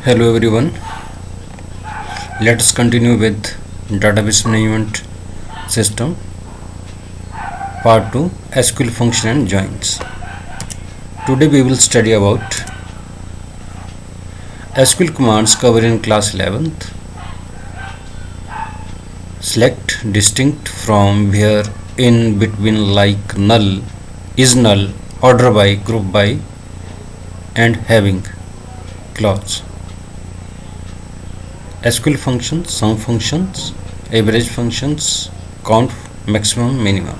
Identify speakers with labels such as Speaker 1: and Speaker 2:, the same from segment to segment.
Speaker 1: Hello everyone. Let us continue with database management system part 2 SQL function and joins. Today we will study about SQL commands covered in class 11th. Select distinct from, where, in, between, like, null, is null, order by, group by, and having clause. SQL functions, sum functions, average functions, count, maximum, minimum,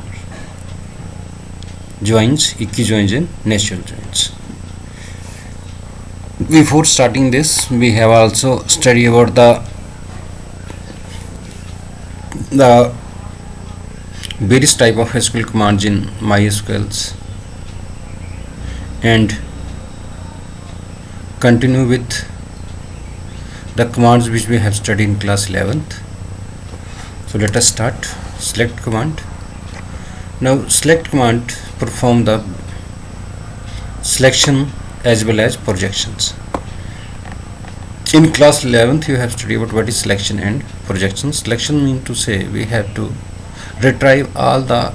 Speaker 1: joins, equijoins and natural joins. Before starting this, we have also studied about the various type of SQL commands in MySQLs and continue with the commands which we have studied in class 11th. So let us start. Select command. Now select command perform the selection as well as projections. In class 11th you have studied about what is selection and projection. Selection means to say we have to retrieve all the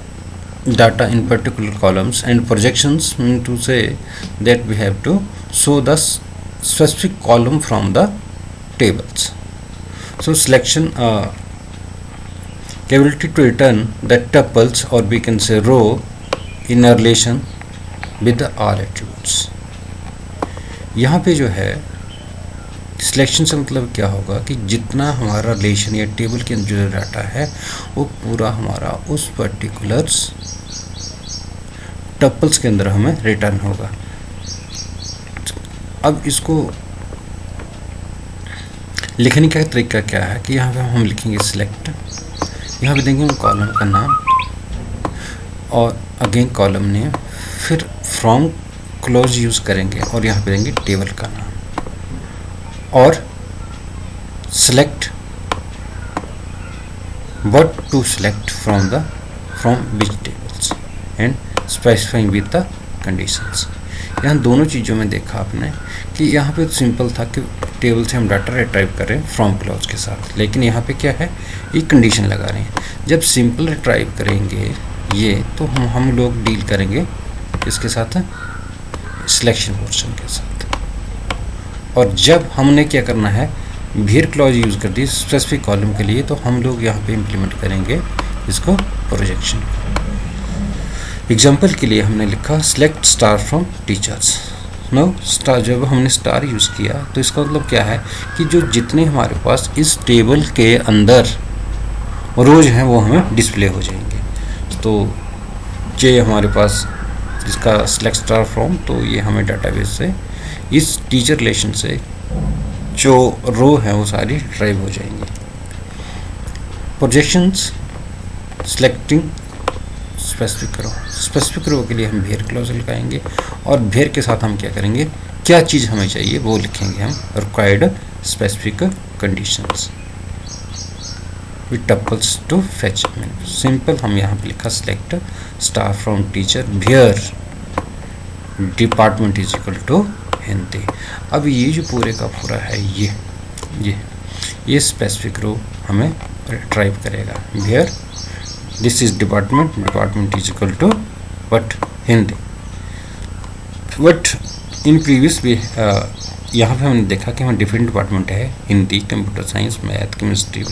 Speaker 1: data in particular columns, and projections mean to say that we have to show the specific column from the tables. So selection ability to return the tuples, or we can say row, in a relation with the all attributes. यहाँ पे जो है selection से मतलब क्या होगा कि जितना हमारा रिलेशन या टेबल के अंदर जो डाटा है वो पूरा हमारा उस पर्टिकुलर टपल्स के अंदर हमें रिटर्न होगा. अब इसको लिखने का तरीका क्या है कि यहाँ पे हम लिखेंगे सिलेक्ट, यहाँ पे देंगे कॉलम का नाम और अगेन कॉलम नेम, फिर फ्रॉम क्लोज यूज़ करेंगे और यहाँ पे देंगे टेबल का नाम और select what to select from which tables and specifying with the conditions. यहाँ दोनों चीज़ों में देखा आपने कि यहाँ पे सिंपल था कि टेबल से हम डाटा रिट्राइव कर रहे हैं फ्रॉम क्लॉज के साथ, लेकिन यहाँ पे क्या है, एक कंडीशन लगा रहे हैं. जब सिंपल रिट्राइव करेंगे ये तो हम लोग डील करेंगे इसके साथ, सिलेक्शन पोर्शन के साथ. और जब हमने क्या करना है, वेयर क्लॉज यूज़ कर दी स्पेसिफिक कॉलम के लिए, तो हम लोग यहाँ पे इम्प्लीमेंट करेंगे इसको प्रोजेक्शन. एग्जाम्पल के लिए हमने लिखा select star from teachers. No star, जब हमने स्टार यूज़ किया तो इसका मतलब क्या है कि जो जितने हमारे पास इस टेबल के अंदर रोज हैं वो हमें डिस्प्ले हो जाएंगे. तो ये हमारे पास इसका सेलेक्ट स्टार फ्रॉम, तो ये हमें डाटाबेस से इस टीचर रिलेशन से जो रो है वो सारी ड्राइव हो जाएंगी. प्रोजेक्शंस सेलेक्टिंग स्पेसिफिक रो के लिए हम वेयर क्लॉज लगाएंगे और वेयर के साथ हम क्या करेंगे, क्या चीज़ हमें चाहिए वो लिखेंगे हम, required specific conditions with tuples to fetch. Simple हम यहाँ पे लिखा select star from teacher where department is equal to Hindi. अब ये जो पूरे का पूरा है ये स्पेसिफिक रो हमें रिट्राइव करेगा. Where this is department is equal to but Hindi. But in previous भी यहाँ पे हमने देखा कि हमें डिफरेंट डिपार्टमेंट है, Hindi, computer science, math, chemistry,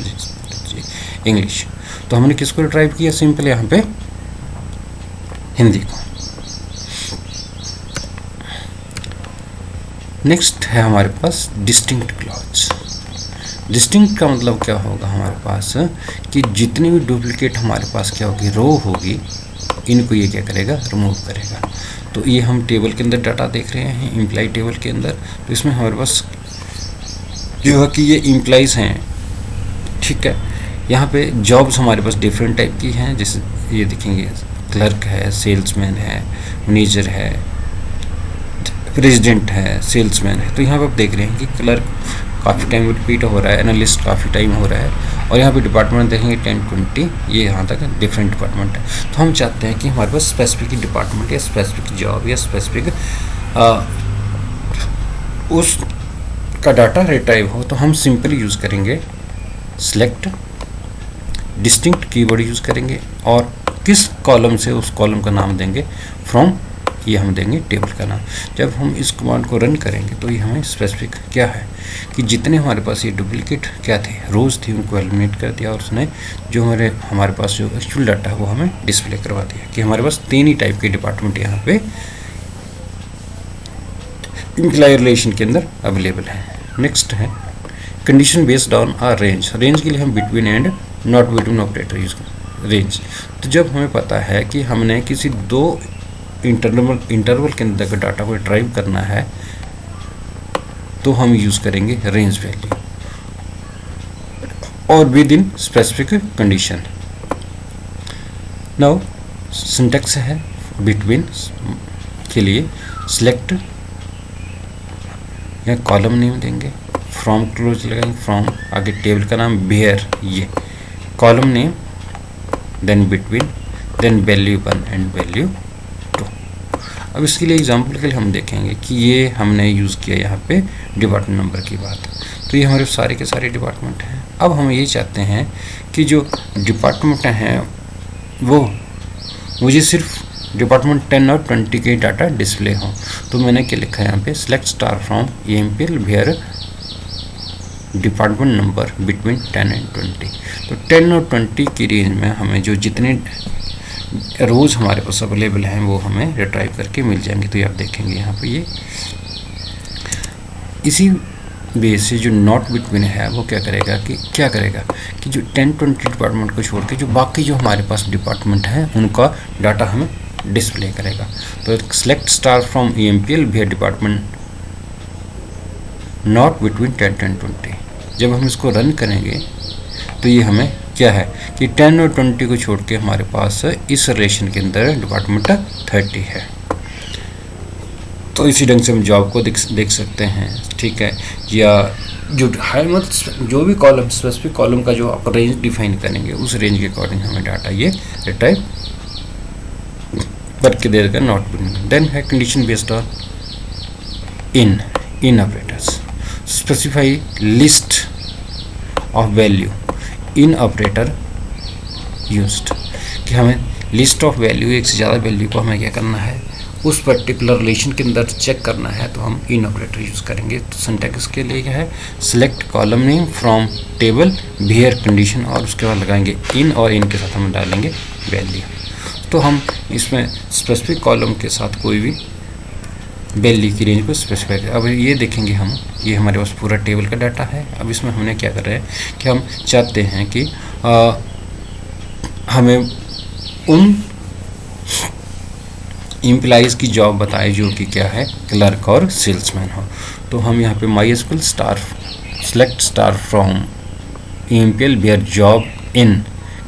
Speaker 1: English. तो हमने किसको रिट्राइव किया, सिंपल यहाँ पे हिंदी को. नेक्स्ट है हमारे पास डिस्टिंक्ट क्लॉज. डिस्टिंक्ट का मतलब क्या होगा हमारे पास कि जितनी भी डुप्लीकेट हमारे पास क्या होगी, रो होगी, इनको ये क्या करेगा, रिमूव करेगा. तो ये हम टेबल के अंदर डाटा देख रहे हैं, एम्प्लॉय टेबल के अंदर. तो इसमें हमारे पास जो है कि ये एम्प्लॉइज़ हैं, ठीक है. यहाँ पे जॉब्स हमारे पास डिफरेंट टाइप की हैं, जैसे ये देखेंगे क्लर्क है, सेल्समैन है, मैनेजर है, प्रेसिडेंट है, सेल्समैन है. तो यहाँ पे आप देख रहे हैं कि क्लर्क काफ़ी टाइम रिपीट हो रहा है, एनालिस्ट काफ़ी टाइम हो रहा है, और यहाँ पे डिपार्टमेंट देखेंगे 10-20, ये यहाँ तक डिफरेंट डिपार्टमेंट है. तो हम चाहते हैं कि हमारे पास स्पेसिफिक डिपार्टमेंट या स्पेसिफिक जॉब या स्पेसिफिक उस का डाटा रिट्राइव हो, तो हम सिंपली यूज़ करेंगे सेलेक्ट डिस्टिंक्ट कीवर्ड यूज़ करेंगे और किस कॉलम से उस कॉलम का नाम देंगे, फ्रॉम, ये हम देंगे टेबल का नाम। जब हम इस कमांड को रन करेंगे तो ये हमें स्पेसिफिक क्या है कि जितने हमारे पास ये डुप्लीकेट क्या थे, रोज़ थी, उनको एलिमिनेट कर दिया और उसने जो हमारे पास जो एक्चुअल डाटा है वो हमें डिस्प्ले करवा दिया कि हमारे पास 3 ही टाइप के डिपार्टमेंट यहाँ पे एम्प्लॉय रिलेशन के अंदर अवेलेबल है। नेक्स्ट है condition based on a range. Range के लिए हम between and not between operator use करें। रेंज तो जब हमें पता है कि हमने किसी 2 इंटरवल के अंदर का डाटा को ड्राइव करना है तो हम यूज़ करेंगे रेंज वैल्यू और within specific condition. Now syntax है बिटवीन के लिए सिलेक्ट या कॉलम नेम देंगे, फ्रॉम क्लोज लगाएंगे, फ्रॉम आगे टेबल का नाम वेयर, ये column name, then between, then value 1 and value 2। अब इसके लिए एग्जांपल के लिए हम देखेंगे कि ये हमने यूज़ किया यहाँ पे डिपार्टमेंट नंबर की बात, तो ये हमारे सारे के सारे डिपार्टमेंट हैं। अब हम ये चाहते हैं कि जो डिपार्टमेंट हैं वो मुझे सिर्फ डिपार्टमेंट 10 और 20 के डाटा डिस्प्ले हो, तो मैंने क्या लिखा है यहाँ पे select star from EMPL where department number between 10 and 20। तो 10 और 20 की रेंज में हमें जो जितने रोज़ हमारे पास अवेलेबल हैं वो हमें रिट्राइव करके मिल जाएंगे। तो ये आप देखेंगे यहाँ पे ये इसी बेस से जो नॉट बिटवीन है वो क्या करेगा कि जो 10-20 डिपार्टमेंट को छोड़ के जो बाकी जो हमारे पास डिपार्टमेंट हैं उनका डाटा हमें डिस्प्ले करेगा। तो select star from EMPL where department not between 10 and 20। जब हम इसको रन करेंगे तो ये हमें क्या है कि 10 और 20 को छोड़ के हमारे पास इस रिलेशन के अंदर डिपार्टमेंट 30 है। तो इसी ढंग से हम जॉब को देख सकते हैं, ठीक है, या जो जो भी कॉलम स्पेसिफिक कॉलम का जो आप रेंज डिफाइन करेंगे उस रेंज के अकॉर्डिंग हमें डाटा ये रिट्राइव करके दे देगा नॉट बिटवीन। देन है condition based on in operators, specify list of value in operator used, कि हमें लिस्ट ऑफ वैल्यू, एक से ज़्यादा वैल्यू को हमें क्या करना है उस पर्टिकुलर रिलेशन के अंदर चेक करना है, तो हम इन ऑपरेटर यूज़ करेंगे। तो सिंटैक्स के लिए क्या है select column name from table where condition और उसके बाद लगाएंगे इन और इन के साथ हम डालेंगे वैल्यू। तो हम इसमें स्पेसिफिक कॉलम के साथ कोई भी वैल्यू की रेंज को स्पेसिफाई करें। अब ये देखेंगे हम, ये हमारे पास पूरा टेबल का डाटा है। अब इसमें हमने क्या कर रहे हैं कि हम चाहते हैं कि हमें उन एम्प्लॉइज़ की जॉब बताए जो कि क्या है क्लर्क और सेल्समैन हो। तो हम यहाँ पे MySQL star select star from EMPL where job in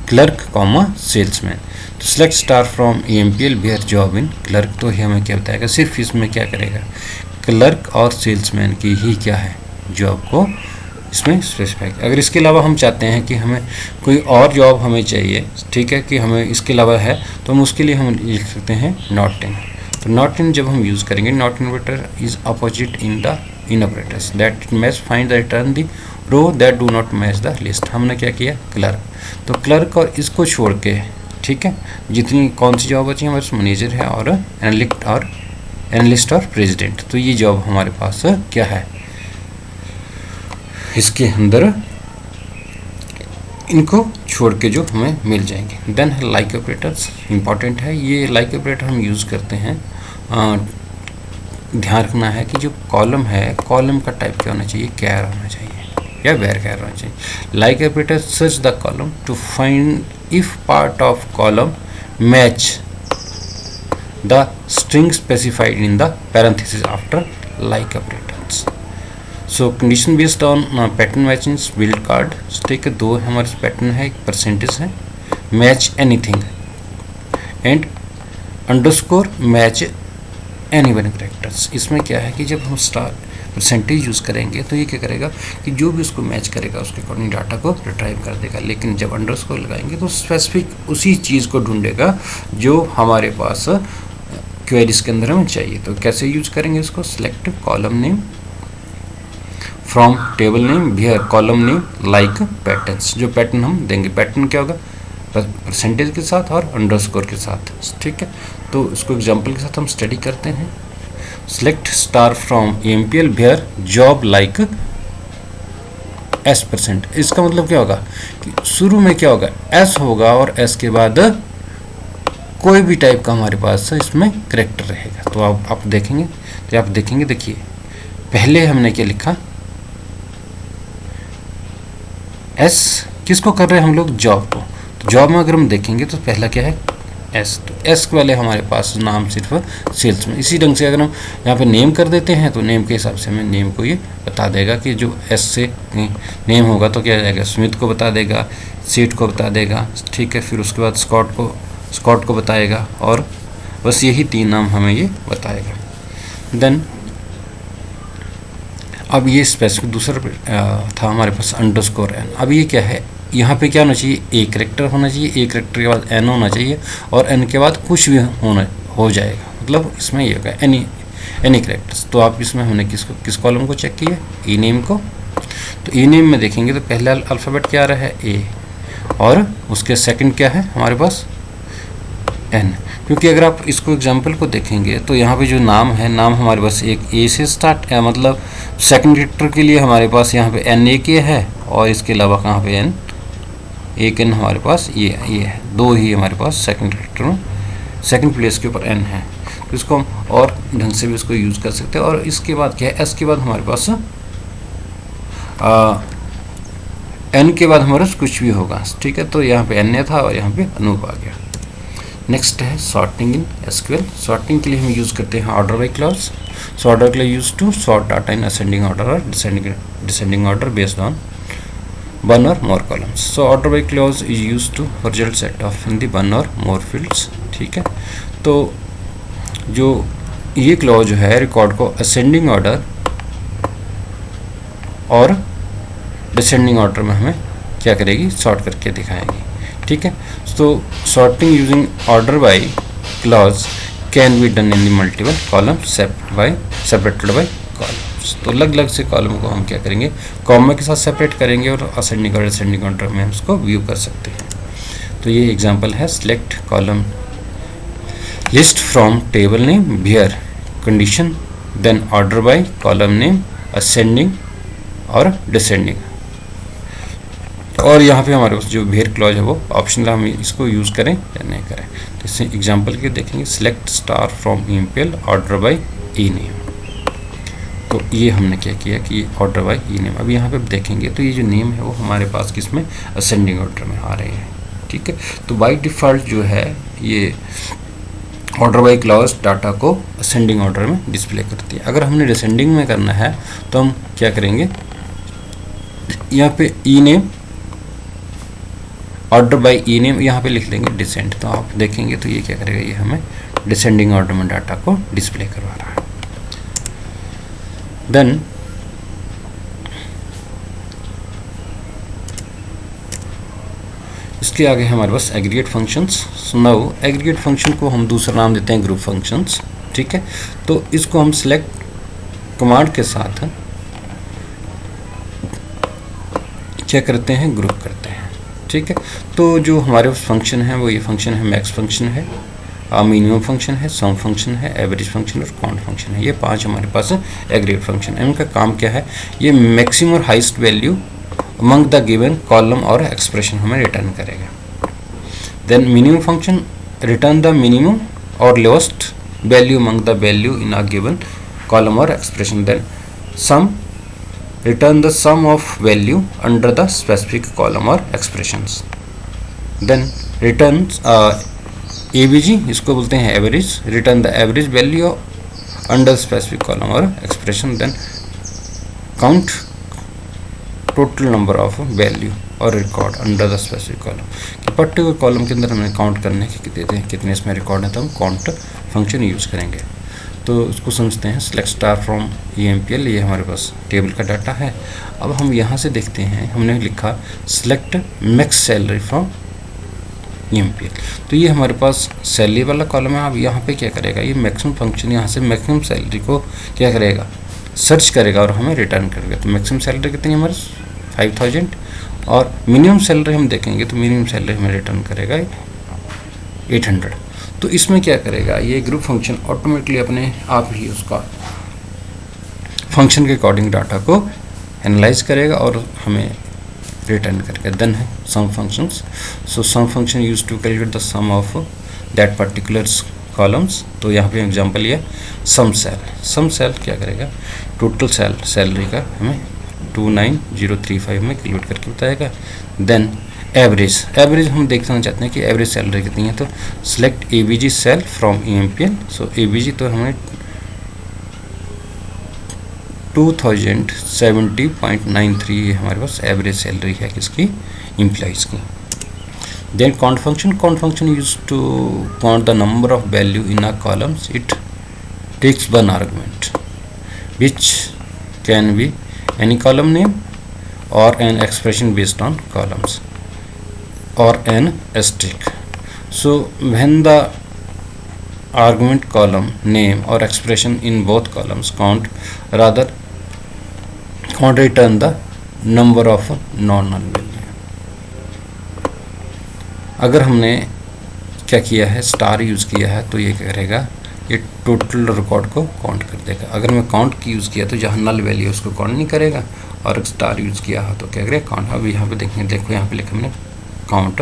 Speaker 1: clerk comma salesman. तो select star from EMPL where job in clerk, तो ये हमें क्या बताएगा, सिर्फ इसमें क्या करेगा क्लर्क और सेल्समैन की ही क्या है जॉब को इसमें स्पेसिफाई। अगर इसके अलावा हम चाहते हैं कि हमें कोई और जॉब हमें चाहिए, ठीक है, कि हमें इसके अलावा है, तो हम उसके लिए हम लिख सकते हैं नॉट इन। तो नॉट इन जब हम यूज़ करेंगे, not in operator is opposite in the in operators that match find the return the row that do not match the list. हमने क्या किया क्लर्क, तो क्लर्क और इसको छोड़ के, ठीक है, जितनी कौन सी जॉब बची हमारे पास मैनेजर है और एनालिस्ट और प्रेसिडेंट, तो ये जॉब हमारे पास क्या है इसके अंदर इनको छोड़ के जो हमें मिल जाएंगे। देन है लाइक ऑपरेटर्स, इंपॉर्टेंट है ये लाइक ऑपरेटर हम यूज़ करते हैं। ध्यान रखना है कि जो कॉलम है कॉलम का टाइप क्या होना चाहिए, कैर होना चाहिए या वेर कैर होना चाहिए। Like operator search the column to find if part of column match the string specified in the parenthesis after like operators. So condition based on pattern matching build card, ठीक है, 2 हमारे पैटर्न है, एक percentage है, match anything and underscore match any one characters. इसमें क्या है कि जब हम स्टार परसेंटेज यूज़ करेंगे तो ये क्या करेगा कि जो भी उसको मैच करेगा उसके अकॉर्डिंग डाटा को रिट्राइव कर देगा, लेकिन जब अंडरस्कोर लगाएंगे तो स्पेसिफिक उसी चीज़ को ढूंढेगा जो हमारे पास क्वेरीज के अंदर हमें चाहिए। तो कैसे यूज करेंगे इसको, select column name from table name where column name like patterns. जो पैटर्न हम देंगे, पैटर्न क्या होगा, परसेंटेज के साथ और अंडरस्कोर के साथ, ठीक है। तो इसको एग्जांपल के साथ हम स्टडी करते हैं। Select star from MPL where job like S%। इसका मतलब क्या होगा कि शुरू में क्या होगा, S होगा और S के बाद कोई भी टाइप का हमारे पास इसमें करेक्टर रहेगा। तो आप देखेंगे, तो आप देखेंगे, देखिए पहले हमने क्या लिखा, S किसको कर रहे हैं हम लोग, जॉब को। तो जॉब में अगर हम देखेंगे तो पहला क्या है, S। तो S वाले हमारे पास नाम सिर्फ सेल्स में। इसी ढंग से अगर हम यहाँ पे नेम कर देते हैं तो नेम के हिसाब से हमें नेम को ये बता देगा कि जो S से नेम होगा तो क्या जाएगा, स्मिथ को बता देगा, सीट को बता देगा, ठीक है। फिर उसके बाद स्कॉट को बताएगा, और बस यही 3 नाम हमें ये बताएगा। देन अब ये स्पेसिफिक दूसरा था हमारे पास अंडरस्कोर n। अब ये क्या है, यहाँ पे क्या होना चाहिए, ए करेक्टर होना चाहिए, ए करेक्टर के बाद n होना चाहिए, और n के बाद कुछ भी हो जाएगा, मतलब इसमें ये होगा एनी करेक्टर्स। तो आप इसमें हमने किस कॉलम को चेक किया, ई नेम को। तो ई नेम में देखेंगे तो पहला अल्फ़ाबेट क्या आ रहा है, ए, और उसके सेकंड क्या है हमारे पास, n। क्योंकि अगर आप इसको एग्जाम्पल को देखेंगे तो यहाँ पे जो नाम है, नाम हमारे पास एक ए से स्टार्ट है, मतलब सेकंड करेक्टर के लिए हमारे पास यहाँ पे n एक है, और इसके अलावा कहाँ पे n, एक n हमारे पास ये है, 2 ही हमारे पास सेकंड करेक्टर में, सेकंड प्लेस के ऊपर n है। तो इसको हम और ढंग से भी इसको यूज़ कर सकते हैं। और इसके बाद क्या है, s के बाद हमारे पास n के बाद हमारे पास कुछ भी होगा, ठीक है। तो यहाँ पे n था और यहाँ पे अनूप आ गया। नेक्स्ट है सॉर्टिंग इन एसक्यूएल। सॉर्टिंग के लिए हम यूज़ करते हैं order by clause. So order के लिए use to sort data in ascending order और descending order based on one or more columns. So order by clause is used to result set off in the one or more fields, ठीक है। तो जो ये clause जो है record को ascending order और डिसेंडिंग ऑर्डर में हमें क्या करेगी, सॉर्ट करके दिखाएगी, ठीक है। तो sorting using order by clause can be done in the multiple column separated by column. तो अलग अलग से कॉलम को हम क्या करेंगे, कॉमा के साथ सेपरेट करेंगे, और असेंडिंग और डिसेंडिंग ऑर्डर में हम इसको व्यू कर सकते हैं। तो ये एग्जांपल है, select column list from table name where condition then order by column name ascending और डिसेंडिंग। और यहाँ पे हमारे पास जो वेयर क्लॉज है वो ऑप्शनल, हम इसको यूज़ करें या नहीं करें। तो इससे एग्जांपल के देखेंगे, select star from email order by E name. तो ये हमने क्या किया कि ऑर्डर बाय ई नेम। अब यहाँ पे देखेंगे तो ये जो नेम है वो हमारे पास किसमें, असेंडिंग ऑर्डर में आ रहे हैं, ठीक है। तो बाय डिफ़ॉल्ट जो है ये ऑर्डर बाय क्लॉज डाटा को असेंडिंग ऑर्डर में डिस्प्ले करती है। अगर हमने डिसेंडिंग में करना है तो हम क्या करेंगे, यहाँ पे E name order by E name यहाँ पे लिख लेंगे डिसेंड। तो आप देखेंगे तो ये क्या करेगा, ये हमें डिसेंडिंग ऑर्डर में डाटा को डिस्प्ले करवा रहा है। देन इसके आगे हमारे पास aggregate functions. Now aggregate function को हम दूसरा नाम देते हैं ग्रुप फंक्शंस, ठीक है। तो इसको हम सिलेक्ट कमांड के साथ क्या करते हैं, ग्रुप करते हैं, ठीक है। तो जो हमारे पास फंक्शन है वो ये फंक्शन है, मैक्स फंक्शन है, मिनिमम फंक्शन है, सम फंक्शन है, एवरेज फंक्शन और काउंट फंक्शन है। ये 5 हमारे पास एग्रीगेट फंक्शन है। इनका काम क्या है, ये मैक्सिमम और highest value among the given column और एक्सप्रेशन हमें रिटर्न करेगा। Then minimum function return the minimum और lowest value among the value in a given column और expression. Then sum return the sum of value under the specific column और expressions. Then return AVG, इसको बोलते हैं average, return the average value under specific column और expression. Then count total number of value और record under the specific column, कि particular column के अंदर हमें काउंट करने के देते हैं कितने इसमें रिकॉर्ड है, तो हम काउंट फंक्शन यूज़ करेंगे। तो इसको समझते हैं, सिलेक्ट स्टार फ्रॉम EMPL, ये हमारे पास टेबल का डाटा है। अब हम यहाँ से देखते हैं, हमने लिखा select max salary from EMPL। तो ये हमारे पास सैलरी वाला कॉलम है। अब यहाँ पे क्या करेगा, ये मैक्सिमम फंक्शन यहाँ से मैक्सिमम सैलरी को क्या करेगा, सर्च करेगा और हमें रिटर्न करेगा। तो मैक्सिमम सैलरी कितनी है हमारे 5000 और मिनिमम सैलरी हम देखेंगे तो मिनिमम सैलरी हमें रिटर्न करेगा 800। तो इसमें क्या करेगा, ये ग्रुप फंक्शन ऑटोमेटिकली अपने आप ही उसका फंक्शन के अकॉर्डिंग डाटा को एनालाइज करेगा और हमें रिटर्न करेगा। देन है sum functions. So sum function use to calculate the sum of that particular columns. तो यहाँ पे एग्जांपल लिया सम सेल। सम सेल क्या करेगा, टोटल सैलरी का हमें 29035 में कैलकुलेट करके बताएगा। देन एवरेज हम देखना चाहते हैं कि एवरेज सैलरी कितनी है, तो select AVG sal from EMPL. So AVG तो हमें 2070.93 हमारे पास एवरेज सैलरी है किसकी, एम्प्लॉइज की। Then count function use to count the number of value in a columns. It takes one argument which can be any column name और an expression based on columns or an asterisk. So when the argument column name or expression in both columns can't return the number of non-null value. अगर हमने क्या किया है, star use किया है, तो ये क्या करेगा, ये टोटल रिकॉर्ड को काउंट कर देगा। अगर मैं काउंट की यूज़ किया तो जहाँ नल वैल्यू उसको काउंट नहीं करेगा, और स्टार यूज़ किया है तो क्या करेगा, काउंट। अब यहाँ पे देखेंगे, देखो यहाँ पे लिखा हमने count,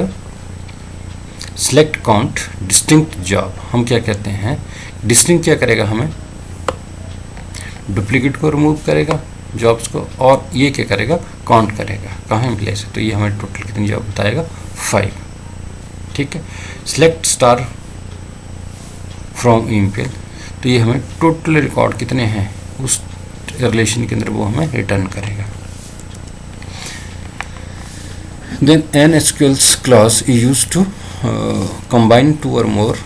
Speaker 1: select count distinct job. हम क्या कहते हैं, डिस्टिंक्ट क्या करेगा, हमें डुप्लीकेट को रिमूव करेगा जॉब्स को, और ये क्या करेगा, काउंट करेगा कहाँ एम्प्लॉय से। तो ये हमें टोटल कितनी जॉब बताएगा, 5। ठीक है। सिलेक्ट स्टार फ्रॉम ईमेल, तो ये हमें टोटल रिकॉर्ड कितने हैं उस रिलेशन के अंदर वो हमें रिटर्न करेगा। Then an SQL clause is used to combine 2 or more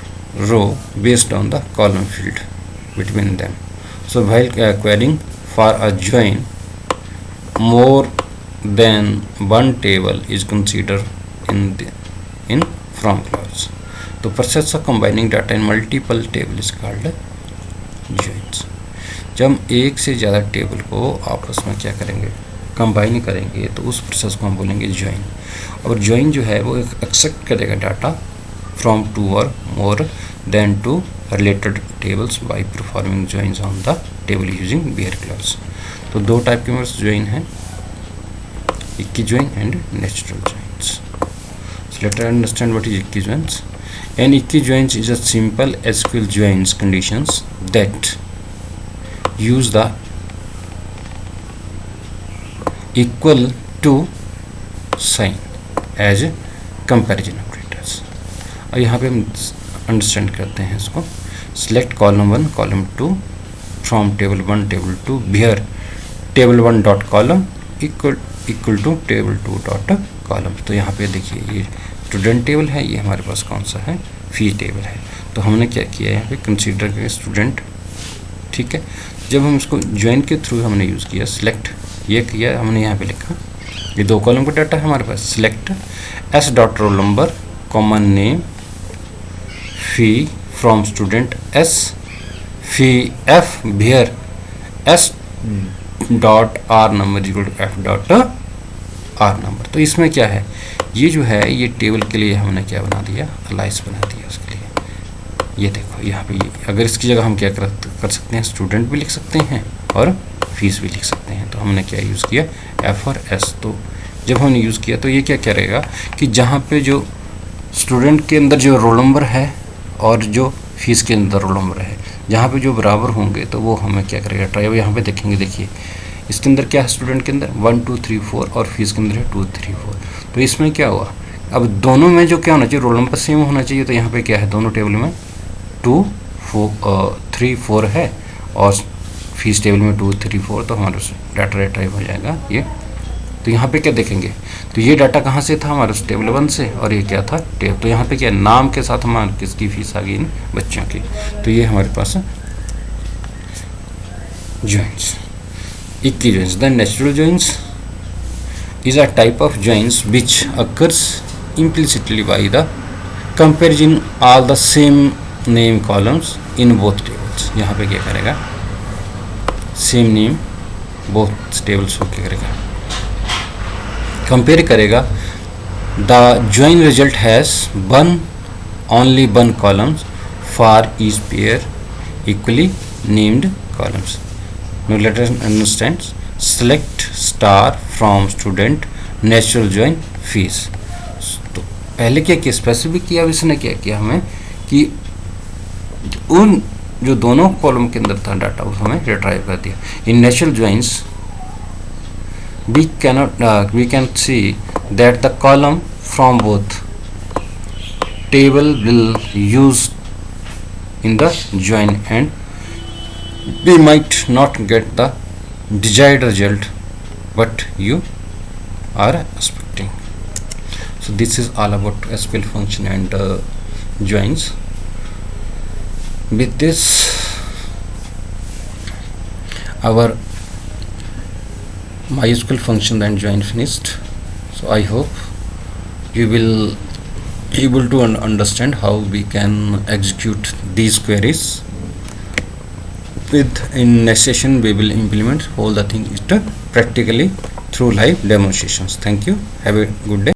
Speaker 1: row based on the column field between them. So while querying for a join, more than one table is considered in from clause. The process of combining data in multiple table is called joins. जब हम एक से ज़्यादा table को आपस में क्या करेंगे, कंबाइन करेंगे, तो उस प्रोसेस को हम बोलेंगे ज्वाइन। और ज्वाइन जो है वो एक्सेप्ट करेगा डाटा फ्रॉम 2 और more than 2 related tables by performing joins on the table using var clause. तो 2 टाइप के मेरे ज्वाइन हैं, इक्की join and natural joins. So let us understand what is इक्की ज्वाइंस। एन इक्की joins is a simple SQL joins conditions that use the equal to sign as comparison operators। और यहाँ पे हम अंडरस्टैंड करते हैं इसको। Select column 1 column 2 from table 1 table 2 where table 1 dot column equal to table 2 dot column. तो यहाँ पे देखिए ये स्टूडेंट टेबल है, ये हमारे पास कौन सा है, फी टेबल है। तो हमने क्या किया यहाँ पे, कंसीडर किया स्टूडेंट। ठीक है। जब हम इसको ज्वाइन के थ्रू हमने यूज़ किया, सिलेक्ट ये किया हमने, यहाँ पे लिखा ये 2 कॉलम का डाटा है हमारे पास। Select S dot roll number comma name fee from student S fee F where S dot R number equal to F dot R number. तो इसमें क्या है, ये जो है ये टेबल के लिए हमने क्या बना दिया, अलाइस बना दिया उसके लिए। ये देखो यहाँ पे अगर इसकी जगह हम क्या कर सकते हैं, स्टूडेंट भी लिख सकते हैं और फीस भी लिख सकते हैं। तो हमने क्या यूज़ किया, एफ और एस। तो जब हमने यूज़ किया तो ये क्या करेगा कि जहाँ पे जो स्टूडेंट के अंदर जो रोल नंबर है और जो फीस के अंदर रोल नंबर है, जहाँ पे जो बराबर होंगे तो वो हमें क्या करेगा, ट्राई। अब यहाँ पे देखेंगे, देखिए इसके अंदर क्या है, स्टूडेंट के अंदर 1 2 3 4 और फीस के अंदर है 2 3 4। तो इसमें क्या हुआ, अब दोनों में जो क्या होना चाहिए, रोल नंबर सेम होना चाहिए। तो यहाँ पे क्या है, दोनों टेबल में 2 3 4 है और फीस टेबल में 2 3 4। तो हमारे डाटा टाइप हो जाएगा ये। तो यहाँ पे क्या देखेंगे, तो ये डाटा कहाँ से था, हमारे टेबल 1 से, और ये क्या था टेबल। तो यहाँ पे क्या नाम के साथ हमारे किसकी फीस आ गई, इन बच्चों की। तो ये हमारे पास ज्वाइंस, इक्की joins. The natural joins is a type of joins which occurs implicitly by the comparison all the same name columns in both tables। यहाँ पे क्या करेगा, सेम नेम बोथ टेबल्स को क्या करेगा, कंपेयर करेगा. The join result has one only one columns for each pair equally named columns. Now let us understand. Select star from student natural join fees. तो पहले क्या किया, स्पेसिफिक किया. अब इसने क्या किया हमें कि उन जो दोनों कॉलम के अंदर था डाटा वो हमें रिट्राइव कर दिया. In natural joins we can see that the column from both table will use in the join and we might not get the desired result what you are expecting. So this is all about SQL function and joins. With this our MySQL function and join finished. So I hope you will able to understand how we can execute these queries. With in next session we will implement all the things practically through live demonstrations. Thank you. Have a good day.